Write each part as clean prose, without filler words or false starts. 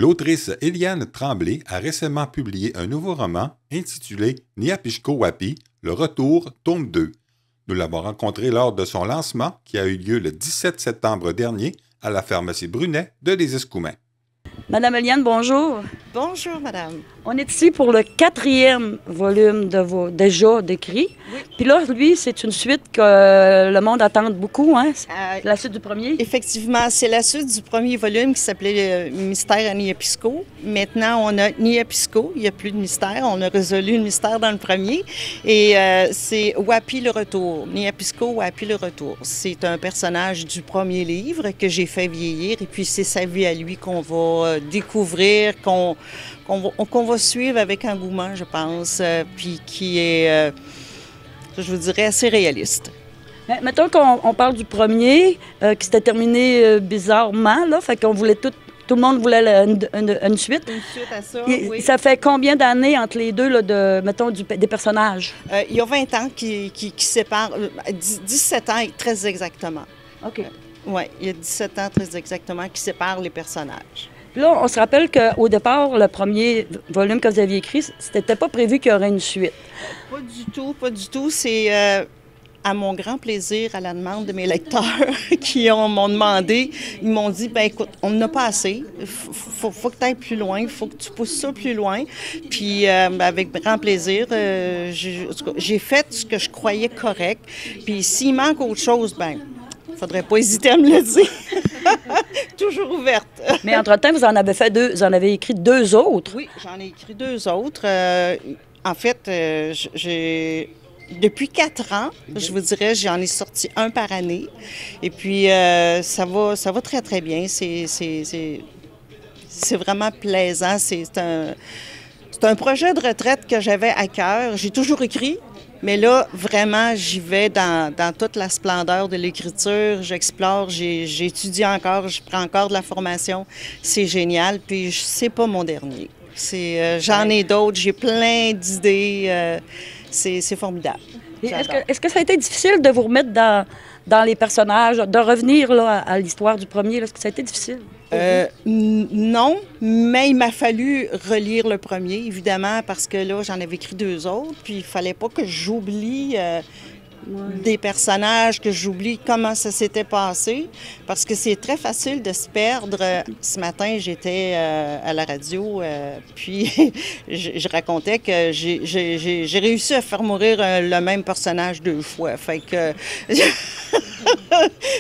L'autrice Éliane Tremblay a récemment publié un nouveau roman intitulé Niapishko Wapi, le retour, tome 2. Nous l'avons rencontré lors de son lancement qui a eu lieu le 17 septembre dernier à la pharmacie Brunet de Les Escoumins. Madame Éliane, bonjour. Bonjour, madame. On est ici pour le 4e volume de vos déjà décrits. Oui. Puis là, lui, c'est une suite que le monde attend beaucoup, hein? C'est la suite du premier. Effectivement, c'est la suite du premier volume qui s'appelait Mystère à Niapisco. Maintenant, on a Niapisco, il n'y a plus de mystère. On a résolu le mystère dans le premier. Et c'est Wapi le retour. Niapisco, Wapi le retour. C'est un personnage du premier livre que j'ai fait vieillir. Et puis, c'est sa vie à lui qu'on va découvrir, qu'on va suivre avec engouement, je pense, puis qui est, je vous dirais, assez réaliste. Mais mettons qu'on parle du premier, qui s'était terminé bizarrement, là, fait qu'on voulait tout le monde voulait une suite. Une suite à ça, oui. Ça fait combien d'années entre les deux, là, mettons, des personnages? Il y a 20 ans qui séparent, 17 ans très exactement. OK. Oui, il y a 17 ans très exactement qui séparent les personnages. Puis là, on se rappelle qu'au départ, le premier volume que vous aviez écrit, c'était pas prévu qu'il y aurait une suite. Pas du tout, pas du tout. C'est à mon grand plaisir, à la demande de mes lecteurs qui m'ont demandé, ils m'ont dit, ben écoute, on n'en a pas assez, faut que tu ailles plus loin, il faut que tu pousses ça plus loin. Puis avec grand plaisir, j'ai fait ce que je croyais correct. Puis s'il manque autre chose, ben il ne faudrait pas hésiter à me le dire. Toujours ouverte. Mais entre-temps, vous en avez écrit 2 autres. Oui, j'en ai écrit 2 autres. En fait, depuis 4 ans, je vous dirais, j'en ai sorti un par année. Et puis, ça va très, très bien. C'est vraiment plaisant. C'est un projet de retraite que j'avais à cœur. J'ai toujours écrit. Mais là, vraiment, j'y vais dans toute la splendeur de l'écriture. J'explore, j'étudie encore, je prends encore de la formation. C'est génial. Puis, c'est pas mon dernier. J'en ai d'autres, j'ai plein d'idées. C'est formidable. Est-ce que ça a été difficile de vous remettre dans les personnages, de revenir là, à l'histoire du premier? Est-ce que ça a été difficile? Non, mais il m'a fallu relire le premier, évidemment, parce que là, j'en avais écrit 2 autres, puis il fallait pas que j'oublie des personnages, que j'oublie comment ça s'était passé, parce que c'est très facile de se perdre. Ce matin, j'étais à la radio, puis je racontais que j'ai réussi à faire mourir le même personnage 2 fois. Fait que...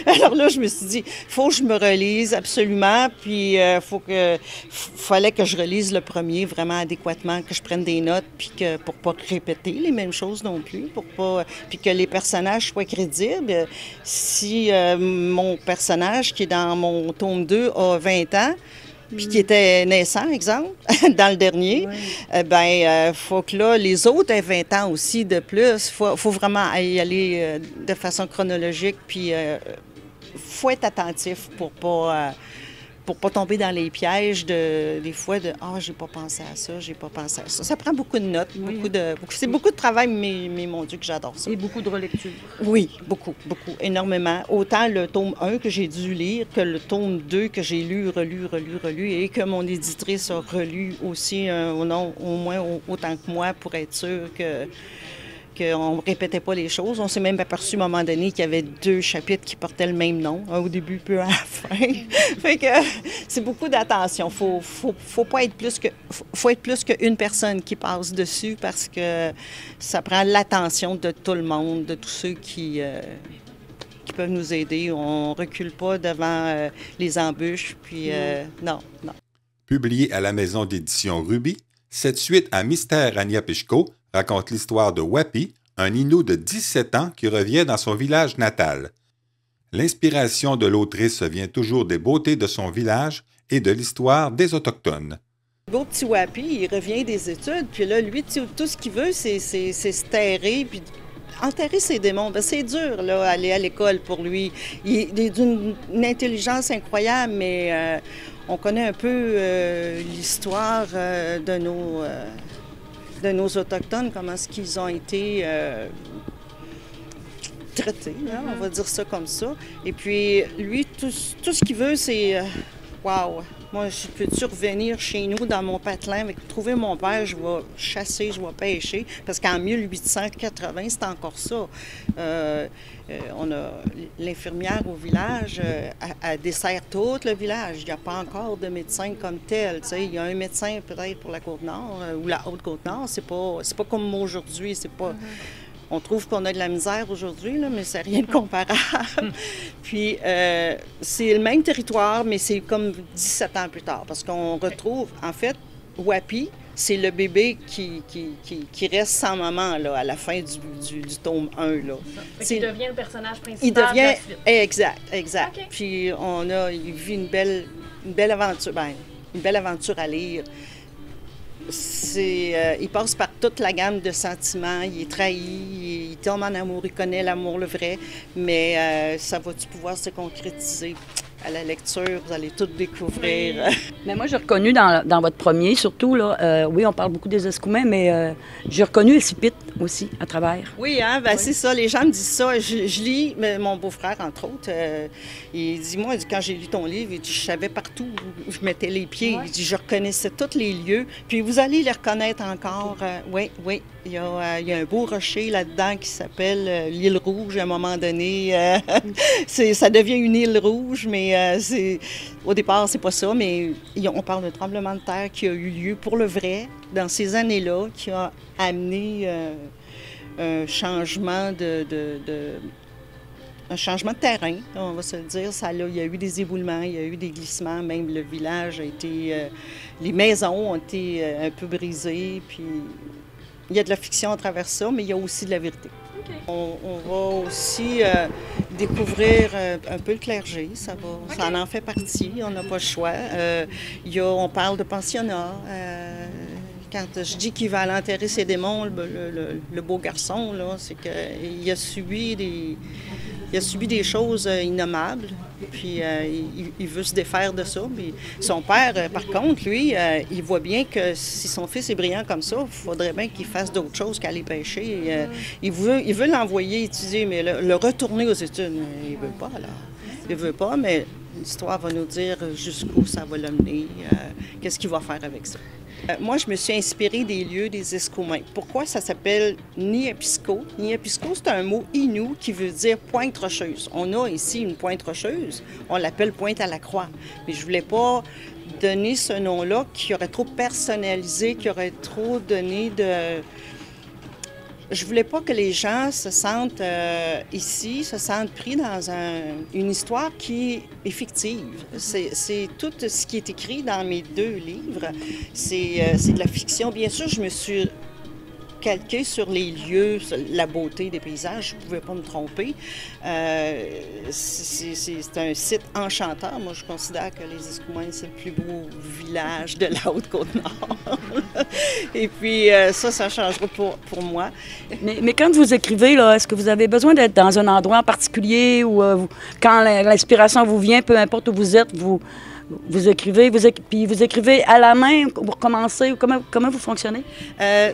Alors là, je me suis dit, il faut que je me relise absolument, puis fallait que je relise le premier vraiment adéquatement, que je prenne des notes, puis pour pas répéter les mêmes choses non plus, puis que les personnages soient crédibles. Si mon personnage, qui est dans mon tome 2, a 20 ans, puis qui était naissant, exemple, dans le dernier, faut que là, les autres aient 20 ans aussi de plus. Faut vraiment y aller de façon chronologique, puis faut être attentif pour pas tomber dans les pièges des fois de « Ah, j'ai pas pensé à ça, j'ai pas pensé à ça ». Ça prend beaucoup de notes, c'est beaucoup de travail, mais mon Dieu que j'adore ça. Et beaucoup de relecture. Oui, beaucoup, énormément. Autant le tome 1 que j'ai dû lire que le tome 2 que j'ai lu, relu, et que mon éditrice a relu aussi, au moins autant que moi, pour être sûr qu'on ne répétait pas les choses. On s'est même aperçu à un moment donné qu'il y avait 2 chapitres qui portaient le même nom, un au début, puis un à la fin. Fait que c'est beaucoup d'attention. Faut être plus qu'une personne qui passe dessus, parce que ça prend l'attention de tout le monde, de tous ceux qui peuvent nous aider. On ne recule pas devant les embûches, puis non. Publié à la maison d'édition Ruby, cette suite à Mystère à Niapishko raconte l'histoire de Wapi, un Innu de 17 ans qui revient dans son village natal. L'inspiration de l'autrice vient toujours des beautés de son village et de l'histoire des Autochtones. Le beau petit Wapi, il revient des études, puis là, lui, tout ce qu'il veut, c'est se terrer, puis enterrer ses démons. Bien, c'est dur, là, aller à l'école pour lui. Il est d'une intelligence incroyable, mais on connaît un peu l'histoire de nos Autochtones, comment est-ce qu'ils ont été traités, hein, on va dire ça comme ça. Et puis, lui, tout ce qu'il veut, c'est wow, Moi, je peux-tu revenir chez nous dans mon patelin, trouver mon père, je vais chasser, je vais pêcher, parce qu'en 1880, c'est encore ça. On a l'infirmière au village, elle dessert tout le village. Il n'y a pas encore de médecin comme tel. Tu sais, il y a un médecin peut-être pour la Côte-Nord ou la Haute-Côte-Nord. C'est pas comme aujourd'hui. C'est pas... On trouve qu'on a de la misère aujourd'hui, là, mais c'est rien de comparable. Puis, c'est le même territoire, mais c'est comme 17 ans plus tard, parce qu'on retrouve, en fait, Wapi, c'est le bébé qui reste sans maman là, à la fin du tome 1. Là. Il devient le personnage principal. Il devient, de la suite. Exact. Okay. Puis, il vit une belle aventure, une belle aventure à lire. Il passe par toute la gamme de sentiments. Il est trahi, il tombe en amour, il connaît l'amour, le vrai, mais ça va-tu pouvoir se concrétiser? À la lecture, vous allez tout découvrir. Oui. Mais moi, j'ai reconnu dans votre premier, surtout, là, oui, on parle beaucoup des Escoumins, mais j'ai reconnu le Cipit aussi, à travers. Oui, hein, oui. C'est ça, les gens me disent ça. Je lis, mon beau-frère, entre autres, il dit, moi, quand j'ai lu ton livre, il dit, je savais partout où je mettais les pieds. Ouais. Il dit, je reconnaissais tous les lieux. Puis vous allez les reconnaître encore. Oui. Il y a un beau rocher là-dedans qui s'appelle l'île Rouge, à un moment donné. Ça devient une île rouge, mais au départ, c'est pas ça, mais on parle d'un tremblement de terre qui a eu lieu pour le vrai dans ces années-là, qui a amené un changement un changement de terrain, on va se le dire. Il y a eu des éboulements, il y a eu des glissements, même le village a été... les maisons ont été un peu brisées, puis il y a de la fiction à travers ça, mais il y a aussi de la vérité. Okay. On va aussi découvrir un peu le clergé, ça en fait partie, on n'a pas le choix. On parle de pensionnat. Quand je dis qu'il va aller enterrer ses démons, le beau garçon, là, c'est qu'il a subi des choses innommables, puis il veut se défaire de ça. Puis son père, par contre, lui, il voit bien que si son fils est brillant comme ça, il faudrait bien qu'il fasse d'autres choses qu'aller pêcher. Il veut l'envoyer étudier, mais le retourner aux études, il veut pas, alors. Il veut pas, mais l'histoire va nous dire jusqu'où ça va l'amener, qu'est-ce qu'il va faire avec ça. Moi, je me suis inspirée des lieux des Escoumins. Pourquoi ça s'appelle Niapisco? Niapisco, c'est un mot inou qui veut dire pointe rocheuse. On a ici une pointe rocheuse, on l'appelle pointe à la croix. Mais je voulais pas donner ce nom-là qui aurait trop personnalisé, qui aurait trop donné de... Je voulais pas que les gens se sentent se sentent pris dans une histoire qui est fictive. C'est tout ce qui est écrit dans mes 2 livres. C'est de la fiction. Bien sûr, je me suis calquée sur les lieux, la beauté des paysages. Je ne pouvais pas me tromper. C'est un site enchanteur. Moi, je considère que les Escoumins, c'est le plus beau village de la Haute-Côte-Nord. Et puis, ça changera pour moi. Mais quand vous écrivez, là, est-ce que vous avez besoin d'être dans un endroit en particulier ou quand l'inspiration vous vient, peu importe où vous êtes, vous écrivez, puis vous écrivez à la main pour commencer? Comment vous fonctionnez?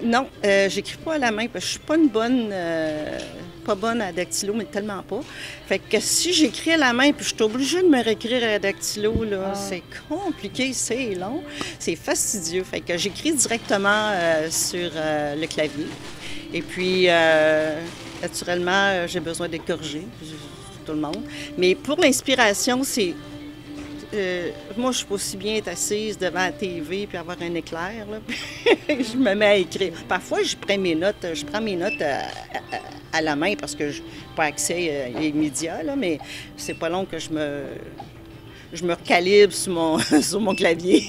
Non, j'écris pas à la main parce que je suis pas bonne à dactylo, mais tellement pas. Fait que si j'écris à la main puis je suis obligée de me réécrire à dactylo, là, c'est compliqué, c'est long, c'est fastidieux. Fait que j'écris directement sur le clavier. Et puis, naturellement, j'ai besoin de corriger, tout le monde. Mais pour l'inspiration, c'est... moi, je suis pas aussi bien être assise devant la TV puis avoir un éclair, là. Je me mets à écrire. Parfois, je prends mes notes à la main parce que je n'ai pas accès immédiat, là, mais c'est pas long que je me recalibre sur mon clavier.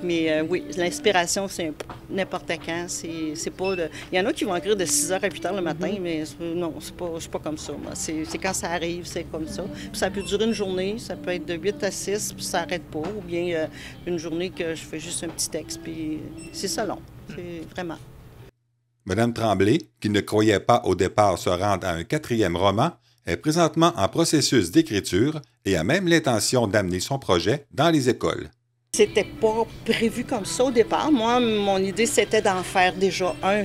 Mais oui, l'inspiration, c'est n'importe quand. C'est pas de... Il y en a qui vont écrire de 6h à 8h le matin, mais non, je suis pas comme ça, moi. C'est quand ça arrive, c'est comme ça. Puis ça peut durer une journée, ça peut être de 8 à 6, puis ça n'arrête pas. Ou bien une journée que je fais juste un petit texte, puis c'est ça long. C'est vraiment. Madame Tremblay, qui ne croyait pas au départ se rendre à un 4e roman, est présentement en processus d'écriture et a même l'intention d'amener son projet dans les écoles. C'était pas prévu comme ça au départ. Moi, mon idée, c'était d'en faire déjà un.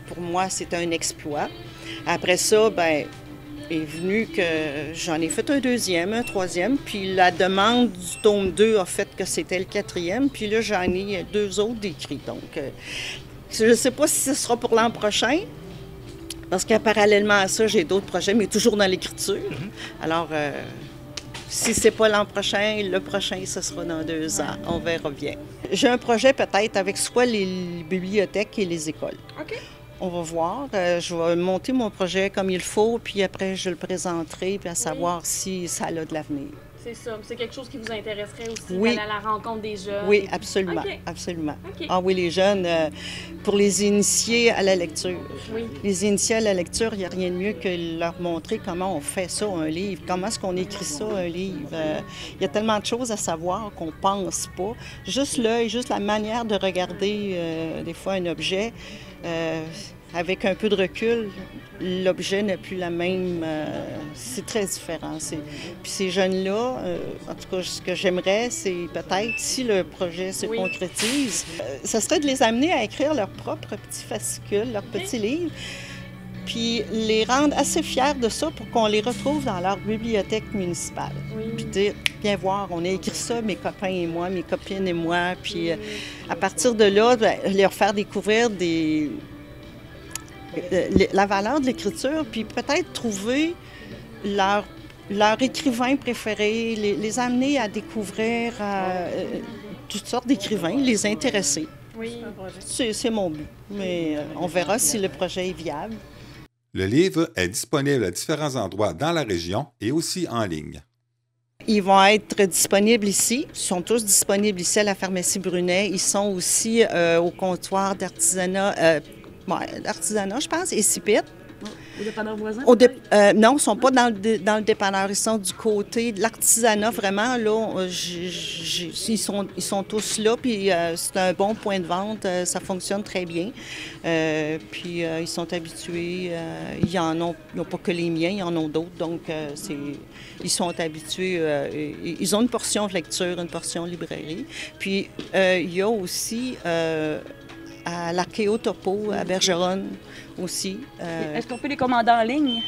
Pour moi, c'était un exploit. Après ça, est venu que j'en ai fait un deuxième, un troisième, puis la demande du tome 2 a fait que c'était le quatrième, puis là, j'en ai 2 autres d'écrits. Donc, je ne sais pas si ce sera pour l'an prochain, parce que parallèlement à ça, j'ai d'autres projets, mais toujours dans l'écriture. Alors, si c'est pas l'an prochain, le prochain, ce sera dans 2 ans. On verra bien. J'ai un projet peut-être avec soit les bibliothèques et les écoles. OK. On va voir. Je vais monter mon projet comme il faut, puis après, je le présenterai, puis à savoir si ça a de l'avenir. C'est ça. C'est quelque chose qui vous intéresserait aussi, Oui. d'aller à la rencontre des jeunes? Oui, absolument. OK. Absolument. OK. Ah oui, les jeunes, pour les initier à la lecture. Oui. Les initier à la lecture, il n'y a rien de mieux que leur montrer comment on fait ça, un livre, comment est-ce qu'on écrit ça, un livre. Il y a tellement de choses à savoir qu'on ne pense pas. Juste l'œil, juste la manière de regarder des fois un objet. Avec un peu de recul, l'objet n'a plus la même... c'est très différent. Puis ces jeunes-là, en tout cas, ce que j'aimerais, c'est peut-être, si le projet se concrétise, ce serait de les amener à écrire leur propre petit fascicule, leur petit livre, puis les rendre assez fiers de ça pour qu'on les retrouve dans leur bibliothèque municipale. Puis dire, viens voir, on a écrit ça, mes copains et moi, mes copines et moi, puis à partir de là, leur faire découvrir la valeur de l'écriture, puis peut-être trouver leur écrivain préféré, les amener à découvrir toutes sortes d'écrivains, les intéresser. Oui. C'est mon but, mais on verra si le projet est viable. Le livre est disponible à différents endroits dans la région et aussi en ligne. Ils vont être disponibles ici. Ils sont tous disponibles ici à la pharmacie Brunet. Ils sont aussi au comptoir d'artisanat, je pense, et Cipit. Au dépanneur voisin? Non, ils ne sont pas dans le dépanneur. Ils sont du côté de l'artisanat, vraiment. Là, ils sont tous là, puis c'est un bon point de vente. Ça fonctionne très bien. Puis ils sont habitués. Ils n'ont pas que les miens, ils en ont d'autres. Donc, ils sont habitués. Ils ont une portion de lecture, une portion librairie. Puis, il y a aussi... à l'Archéotopo, à Bergeronne aussi. Est-ce qu'on peut les commander en ligne?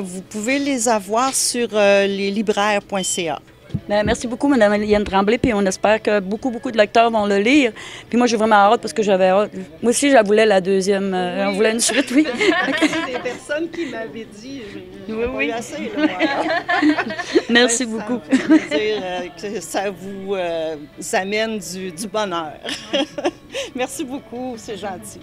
Vous pouvez les avoir sur leslibraires.ca. Bien, merci beaucoup, Mme Éliane Tremblay, puis on espère que beaucoup de lecteurs vont le lire. Puis moi, j'ai vraiment hâte parce que j'avais hâte. Moi aussi, je voulais la deuxième. On voulait une suite, oui. Des personnes qui m'avaient dit, oui. Assez, là, merci beaucoup. Ça me fait plaisir, que ça vous amène du bonheur. Merci beaucoup, c'est gentil.